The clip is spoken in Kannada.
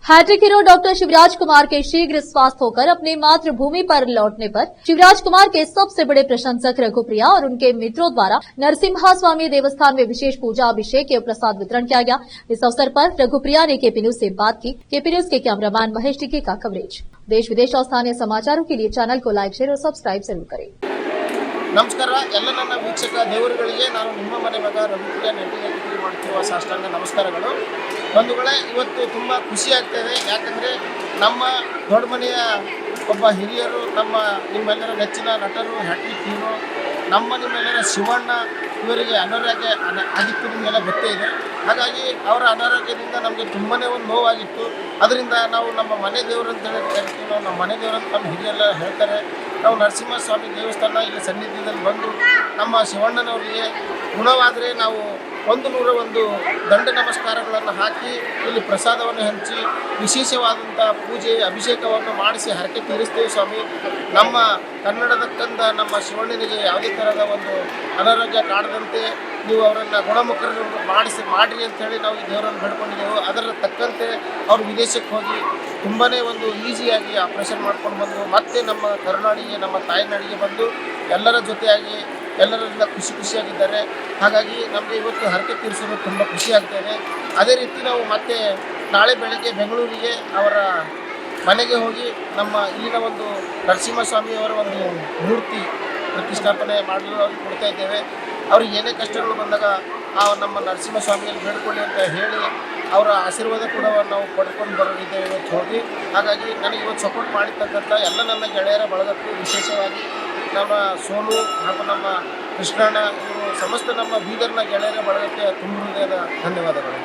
Hat trick hero doctor Shivraj Kumar के शीघ्र स्वस्थ होकर अपनी मातृभूमि पर लौटने पर शिवराज कुमार के सबसे बड़े प्रशंसक रघुप्रिया और उनके मित्रों द्वारा नरसिम्हा स्वामी देवस्थान में विशेष पूजा अभिषेक एवं प्रसाद वितरण किया गया। इस अवसर पर रघुप्रिया ने केपी न्यूज से बात की। केपी न्यूज के कैमरामैन महेश टिक्की का कवरेज। देश विदेश और स्थानीय समाचारों के लिए चैनल को लाइक, शेयर और सब्सक्राइब जरूर करें। ನಮಸ್ಕಾರ ಎಲ್ಲ ನನ್ನ ವೀಕ್ಷಕ ದೇವರುಗಳಿಗೆ ನಾನು ನಿಮ್ಮ ಮನೆ ಮಗ ರಘುಪ್ರಿಯ ನೆಟ್ಟಿಗೆ ಮಾಡುತ್ತಿರುವ ಸಾಷ್ಟಾಂಗ ನಮಸ್ಕಾರಗಳು. ಬಂಧುಗಳೇ, ಇವತ್ತು ತುಂಬ ಖುಷಿ ಆಗ್ತಾಯಿದೆ. ಯಾಕಂದರೆ ನಮ್ಮ ದೊಡ್ಡ ಮನೆಯ ಒಬ್ಬ ಹಿರಿಯರು, ನಿಮ್ಮೆಲ್ಲರ ನೆಚ್ಚಿನ ನಟರು, ಹ್ಯಾಟ್ರಿಕ್ ಹೀರೋ, ನಿಮ್ಮೆಲ್ಲರ ಶಿವಣ್ಣ ಇವರಿಗೆ ಅನಾರೋಗ್ಯ ಆಗಿತ್ತು, ನಿಮಗೆಲ್ಲ ಗೊತ್ತೇ ಇದೆ. ಹಾಗಾಗಿ ಅವರ ಅನಾರೋಗ್ಯದಿಂದ ನಮಗೆ ತುಂಬಾ ಒಂದು ನೋವಾಗಿತ್ತು. ಅದರಿಂದ ನಾವು ನಮ್ಮ ಮನೆ ದೇವರು ಅಂತ ಕರಿತೀವಿ. ನಾವು ನಮ್ಮ ಮನೆ ದೇವರು ಅಂತ ನಮ್ಮ ಹಿರಿಯರೆಲ್ಲ ಹೇಳ್ತಾರೆ. ನಾವು ನರಸಿಂಹಸ್ವಾಮಿ ದೇವಸ್ಥಾನ ಇಲ್ಲಿ ಸನ್ನಿಧಿಯಲ್ಲಿ ಬಂದು ನಮ್ಮ ಶಿವಣ್ಣನವರಿಗೆ ಗುಣವಾದರೆ ನಾವು 101 ದಂಡ ನಮಸ್ಕಾರಗಳನ್ನು ಹಾಕಿ ಇಲ್ಲಿ ಪ್ರಸಾದವನ್ನು ಹಂಚಿ ವಿಶೇಷವಾದಂಥ ಪೂಜೆ ಅಭಿಷೇಕವನ್ನು ಮಾಡಿಸಿ ಹರಕೆ ತೀರಿಸ್ತೇವೆ ಸ್ವಾಮಿ. ನಮ್ಮ ಕನ್ನಡದ ಕಂದ ನಮ್ಮ ಶಿವಣ್ಣನಿಗೆ ಯಾವುದೇ ಥರದ ಒಂದು ಅನಾರೋಗ್ಯ ಕಾಡದಂತೆ ನೀವು ಅವರನ್ನು ಗುಣಮುಖರು ಮಾಡಿರಿ ಅಂಥೇಳಿ ನಾವು ಈ ದೇವರನ್ನು ಬೇಡ್ಕೊಂಡಿದ್ದೆವು. ಅದರ ತಕ್ಕಂತೆ ಅವರು ವಿದೇಶಕ್ಕೆ ಹೋಗಿ ತುಂಬಾ ಒಂದು ಈಸಿಯಾಗಿ ಆಪ್ರೇಷನ್ ಮಾಡ್ಕೊಂಡು ಬಂದು ಮತ್ತೆ ನಮ್ಮ ಕರುನಾಡಿಗೆ, ನಮ್ಮ ತಾಯಿನಾಡಿಗೆ ಬಂದು ಎಲ್ಲರ ಜೊತೆಯಾಗಿ ಎಲ್ಲರಿಂದ ಖುಷಿಯಾಗಿದ್ದಾರೆ. ಹಾಗಾಗಿ ನಮಗೆ ಇವತ್ತು ಹರಕೆ ತೀರಿಸೋದು ತುಂಬ ಖುಷಿಯಾಗ್ತದೆ. ಅದೇ ರೀತಿ ನಾವು ಮತ್ತೆ ನಾಳೆ ಬೆಳಗ್ಗೆ ಬೆಂಗಳೂರಿಗೆ ಅವರ ಮನೆಗೆ ಹೋಗಿ ನಮ್ಮ ಇಲ್ಲಿನ ಒಂದು ನರಸಿಂಹಸ್ವಾಮಿಯವರ ಒಂದು ಮೂರ್ತಿ ಪ್ರತಿಷ್ಠಾಪನೆ ಮಾಡಲು ಅವ್ರಿಗೆ ಕೊಡ್ತಾ ಇದ್ದೇವೆ. ಅವ್ರಿಗೆ ಏನೇ ಕಷ್ಟಗಳು ಬಂದಾಗ ನಮ್ಮ ನರಸಿಂಹಸ್ವಾಮಿಯಲ್ಲಿ ಬೇಡ್ಕೊಳ್ಳಿ ಅಂತ ಹೇಳಿ ಅವರ ಆಶೀರ್ವಾದ ಕೂಡ ನಾವು ಪಡ್ಕೊಂಡು ಬರೋದಿದ್ದೇವೆ ಇವತ್ತು ಹೋಗಿ. ಹಾಗಾಗಿ ನನಗೆ ಇವತ್ತು ಸಪೋರ್ಟ್ ಮಾಡಿರ್ತಕ್ಕಂಥ ಎಲ್ಲ ನನ್ನ ಗೆಳೆಯರ ಬಳಗಕ್ಕೂ, ವಿಶೇಷವಾಗಿ ನಮ್ಮ ಸೋನು ಹಾಗೂ ನಮ್ಮ ಕೃಷ್ಣಣ್ಣ, ಇವರು ಸಮಸ್ತ ನಮ್ಮ ಬೀದರ್ನ ಗೆಳೆಯರ ಬಳಗಕ್ಕೆ ತುಂಬ ಹೃದಯದ ಧನ್ಯವಾದಗಳು.